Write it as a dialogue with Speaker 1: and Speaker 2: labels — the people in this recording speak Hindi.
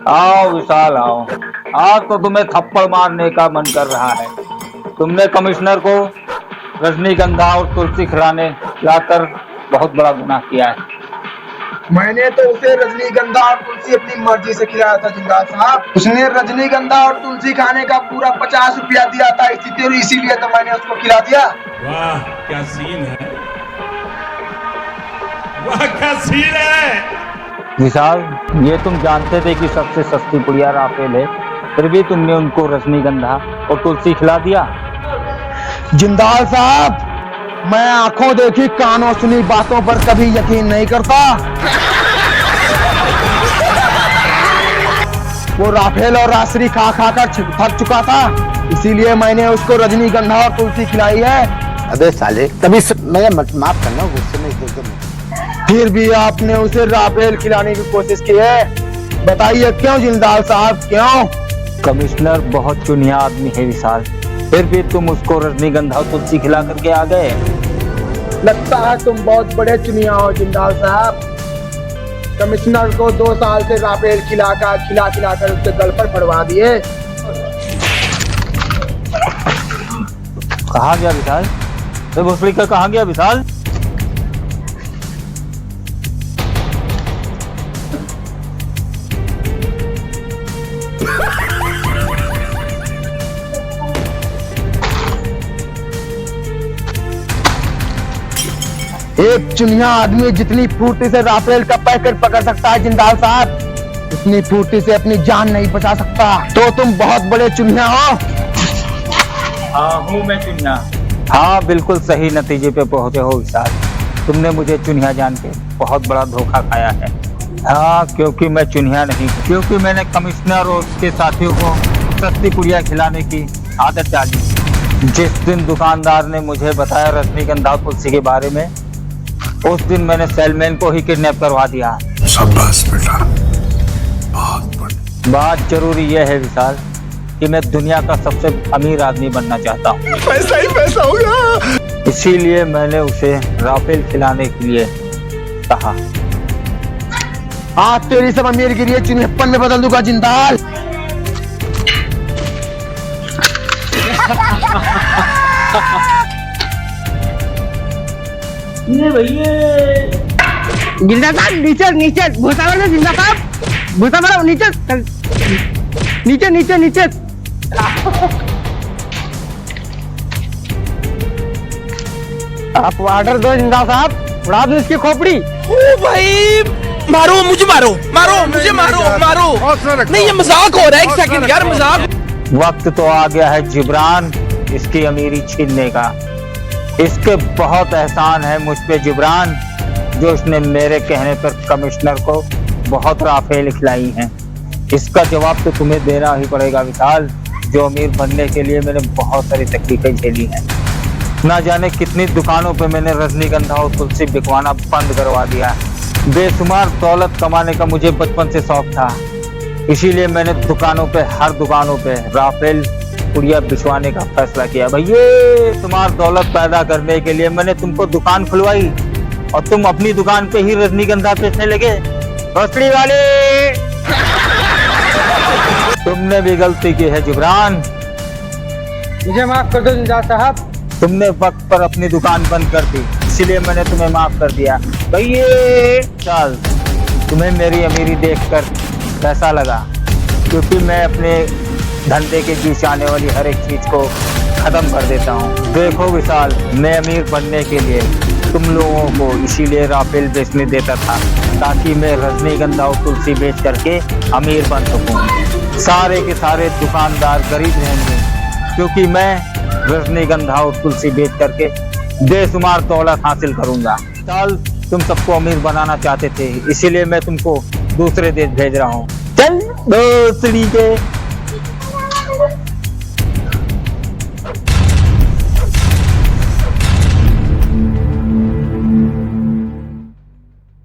Speaker 1: आओ विशाल आओ। आज तो तुम्हें थप्पड़ मारने का मन कर रहा है। तुमने कमिश्नर को रजनीगंधा और तुलसी खिलाने लाकर बहुत बड़ा गुनाह किया है।
Speaker 2: मैंने तो उसे रजनीगंधा और तुलसी अपनी मर्जी से खिलाया था जिंदाल साहब। उसने रजनीगंधा और तुलसी खाने का पूरा 50 रुपया दिया था, इसीलिए तो मैंने उसको खिला दिया।
Speaker 3: वाह क्या सीन है, वाह क्या सीन है।
Speaker 1: विशाल, ये तुम जानते थे कि सबसे सस्ती पुड़िया राफेल है, फिर भी तुमने उनको रजनीगंधा और तुलसी खिला दिया।
Speaker 2: जिंदाल साहब, मैं आंखों देखी कानों सुनी बातों पर कभी यकीन नहीं करता। वो राफेल और रासरी खा खा कर थक चुका था, इसीलिए मैंने उसको रजनीगंधा और तुलसी खिलाई है।
Speaker 4: अबे साले, तभी मैं माफ करना, गुस्से में एकदम।
Speaker 2: फिर भी आपने उसे राफेल खिलाने की कोशिश की है, बताइए क्यों जिंदाल साहब, क्यों?
Speaker 1: कमिश्नर बहुत चुनिया आदमी है विशाल, फिर भी तुम उसको रजनीगंधा और तुलसी खिला करके आ गए।
Speaker 2: लगता है तुम बहुत बड़े चुनिया हो जिंदाल साहब। कमिश्नर को 2 साल से राफेल खिला कर उसके गल पर पड़वा दिए।
Speaker 1: कहाँ गया विशाल? भोसड़ी का कहाँ गया विशाल?
Speaker 2: एक चुनिया आदमी जितनी फुर्ती से राफेल का पैकेट पकड़ सकता है जिंदाल साहब, उतनी फुर्ती से अपनी जान नहीं बचा सकता। तो तुम बहुत बड़े चुनिया हो।
Speaker 1: हाँ हूँ मैं चुनिया। हाँ बिल्कुल सही नतीजे पे पहुंचे हो विशाल, तुमने मुझे चुनिया जान के बहुत बड़ा धोखा खाया है। हाँ, क्योंकि मैं चुनिया नहीं, क्योंकि मैंने कमिश्नर और उसके साथियों को सस्ती पुड़िया खिलाने की आदत डाली। जिस दिन दुकानदार ने मुझे बताया रजनीगंधा और तुलसी के बारे में, उस दिन मैंने सेलमैन को ही किडनैप करवा दिया।
Speaker 3: शाबाश बेटा, बहुत बढ़िया।
Speaker 1: बात जरूरी यह है विशाल कि मैं दुनिया का सबसे अमीर आदमी बनना चाहता हूँ।
Speaker 3: पैसा ही पैसा होगा।
Speaker 1: इसीलिए मैंने उसे राफेल खिलाने के लिए कहा।
Speaker 2: आज तेरी सब अमीर के लिए चुनियप्पन में बदल दूंगा जिंदाल।
Speaker 5: जिंदा साहब नीचे नीचे भूसा वाला जिंदा साहब, भूसा वाला नीचे नीचे नीचे नीचे। आप ऑर्डर दो जिंदा साहब, उड़ा दो इसकी खोपड़ी।
Speaker 6: ओ भाई, मारो मुझे, मारो मारो मुझे, मारो मारो। नहीं ये मजाक हो रहा है, एक सेकंड यार, मजाक।
Speaker 1: वक्त तो आ गया है जिब्रान इसकी अमीरी छीनने का। इसके बहुत एहसान है मुझ पे जिब्रान, जो इसने मेरे कहने पर कमिश्नर को बहुत राफेल खिलाई हैं। इसका जवाब तो तुम्हें देना ही पड़ेगा विशाल। जो अमीर बनने के लिए मैंने बहुत सारी तकलीफें झेली हैं। ना जाने कितनी दुकानों पे मैंने रजनीगंधा और तुलसी बिकवाना बंद करवा दिया। बेशुमार दौलत कमाने का मुझे बचपन से शौक था, इसीलिए मैंने दुकानों पे, हर दुकानों पे राफेल पुड़िया बिछवाने का फैसला किया। भैया, तुम्हारी दौलत पैदा करने के लिए मैंने तुमको दुकान खुलवाई और तुम अपनी दुकान पे ही रजनीगंधा बेचने लगे। भोसड़ी वाले, तुमने भी गलती की है जिब्रान।
Speaker 5: मुझे माफ कर दो जिंदा साहब।
Speaker 1: तुमने वक्त पर अपनी दुकान बंद कर दी, इसीलिए मैंने तुम्हें माफ कर दिया। भैया चल, तुम्हें मेरी अमीरी देखकर कैसा लगा? क्योंकि मैं अपने धंधे के बीच आने वाली हर एक चीज को खत्म कर देता हूँ। देखो विशाल, मैं अमीर बनने के लिए तुम लोगों को इसीलिए राफेल बेचने देता था, ताकि मैं रजनीगंधा और तुलसी बेच करके अमीर बन सकूँ। सारे के सारे दुकानदार गरीब रहेंगे, क्योंकि मैं रजनीगंधा और तुलसी बेच करके बेशुमार दौलत हासिल करूंगा। चल, तुम सबको अमीर बनाना चाहते थे, इसीलिए मैं तुमको दूसरे देश भेज रहा हूँ। चल भोसड़ी के।